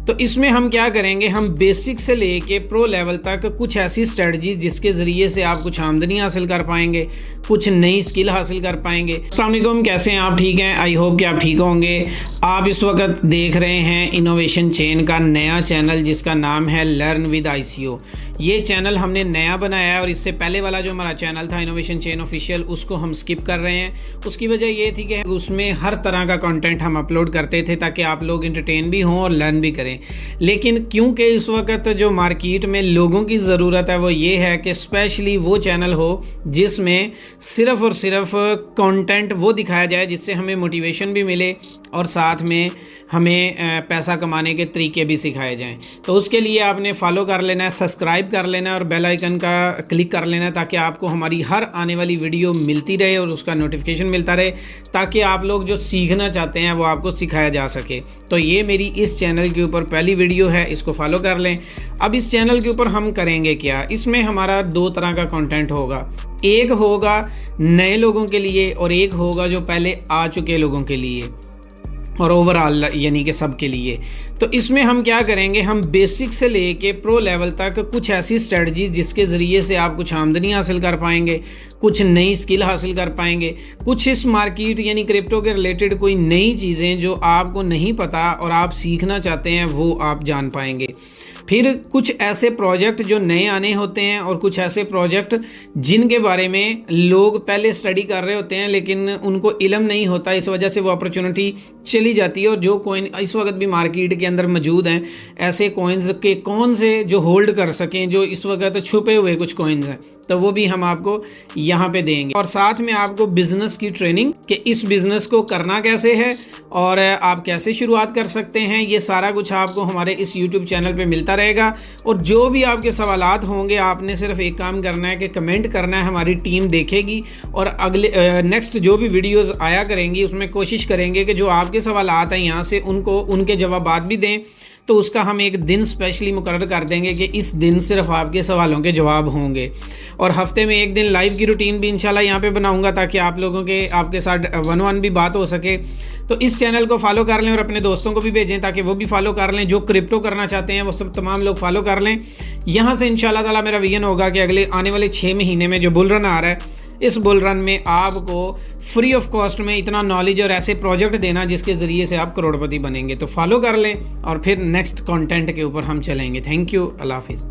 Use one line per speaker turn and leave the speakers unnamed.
तो इसमें हम क्या करेंगे, हम बेसिक से लेके प्रो लेवल तक कुछ ऐसी स्ट्रेटजी जिसके ज़रिए से आप कुछ आमदनी हासिल कर पाएंगे, कुछ नई स्किल हासिल कर पाएंगे। अस्सलाम वालेकुम, कैसे हैं आप? ठीक हैं? आई होप कि आप ठीक होंगे। आप इस वक्त देख रहे हैं इनोवेशन चेन का नया चैनल जिसका नाम है लर्न विद ICO। ये चैनल हमने नया बनाया है और इससे पहले वाला जो हमारा चैनल था इनोवेशन चेन ऑफिशियल, उसको हम स्किप कर रहे हैं। उसकी वजह ये थी कि उसमें हर तरह का कंटेंट हम अपलोड करते थे ताकि आप लोग इंटरटेन भी हों और लर्न भी करें। लेकिन क्योंकि इस वक्त जो मार्केट में लोगों की ज़रूरत है वो ये है कि स्पेशली वो चैनल हो जिसमें सिर्फ़ और सिर्फ कंटेंट वो दिखाया जाए जिससे हमें मोटिवेशन भी मिले और साथ में हमें पैसा कमाने के तरीके भी सिखाए जाएं। तो उसके लिए आपने फॉलो कर लेना है, सब्सक्राइब कर लेना है और बेल आइकन का क्लिक कर लेना है ताकि आपको हमारी हर आने वाली वीडियो मिलती रहे और उसका नोटिफिकेशन मिलता रहे, ताकि आप लोग जो सीखना चाहते हैं वो आपको सिखाया जा सके। तो ये मेरी इस चैनल के ऊपर पहली वीडियो है, इसको फॉलो कर लें। अब इस चैनल के ऊपर हम करेंगे क्या, इसमें हमारा दो तरह का कंटेंट होगा। एक होगा नए लोगों के लिए और एक होगा जो पहले आ चुके लोगों के लिए और ओवरऑल यानी कि सब के लिए। तो इसमें हम क्या करेंगे, हम बेसिक से लेके प्रो लेवल तक कुछ ऐसी स्ट्रेटजी जिसके ज़रिए से आप कुछ आमदनी हासिल कर पाएंगे, कुछ नई स्किल हासिल कर पाएंगे, कुछ इस मार्केट यानी क्रिप्टो के रिलेटेड कोई नई चीज़ें जो आपको नहीं पता और आप सीखना चाहते हैं वो आप जान पाएंगे। फिर कुछ ऐसे प्रोजेक्ट जो नए आने होते हैं और कुछ ऐसे प्रोजेक्ट जिनके बारे में लोग पहले स्टडी कर रहे होते हैं लेकिन उनको इल्म नहीं होता, इस वजह से वो अपॉर्चुनिटी चली जाती है। और जो कॉइन इस वक्त भी मार्केट के अंदर मौजूद हैं, ऐसे कॉइन्स के कौन से जो होल्ड कर सकें, जो इस वक्त छुपे हुए कुछ कॉइन्स हैं, तो वो भी हम आपको यहाँ पे देंगे। और साथ में आपको बिज़नेस की ट्रेनिंग कि इस बिज़नेस को करना कैसे है और आप कैसे शुरुआत कर सकते हैं, ये सारा कुछ आपको हमारे इस YouTube चैनल पे मिलता रहेगा। और जो भी आपके सवालात होंगे आपने सिर्फ एक काम करना है कि कमेंट करना है, हमारी टीम देखेगी और अगले नेक्स्ट जो भी वीडियोस आया करेंगी उसमें कोशिश करेंगे कि जो आपके सवालात हैं यहाँ से उनको उनके जवाबात भी दें। तो उसका हम एक दिन स्पेशली मुकर्रर कर देंगे कि इस दिन सिर्फ आपके सवालों के जवाब होंगे। और हफ्ते में एक दिन लाइव की रूटीन भी इंशाल्लाह यहाँ पे बनाऊंगा ताकि आप लोगों के आपके साथ वन वन भी बात हो सके। तो इस चैनल को फॉलो कर लें और अपने दोस्तों को भी भेजें ताकि वो भी फॉलो कर लें। जो क्रिप्टो करना चाहते हैं वो सब तमाम लोग फॉलो कर लें। यहाँ से इंशाल्लाह ताला मेरा विजन होगा कि अगले आने वाले 6 महीने में जो बुल रन आ रहा है, इस बुल रन में आपको फ्री ऑफ कॉस्ट में इतना नॉलेज और ऐसे प्रोजेक्ट देना जिसके ज़रिए से आप करोड़पति बनेंगे। तो फॉलो कर लें और फिर नेक्स्ट कंटेंट के ऊपर हम चलेंगे। थैंक यू, अल्लाह हाफिज़।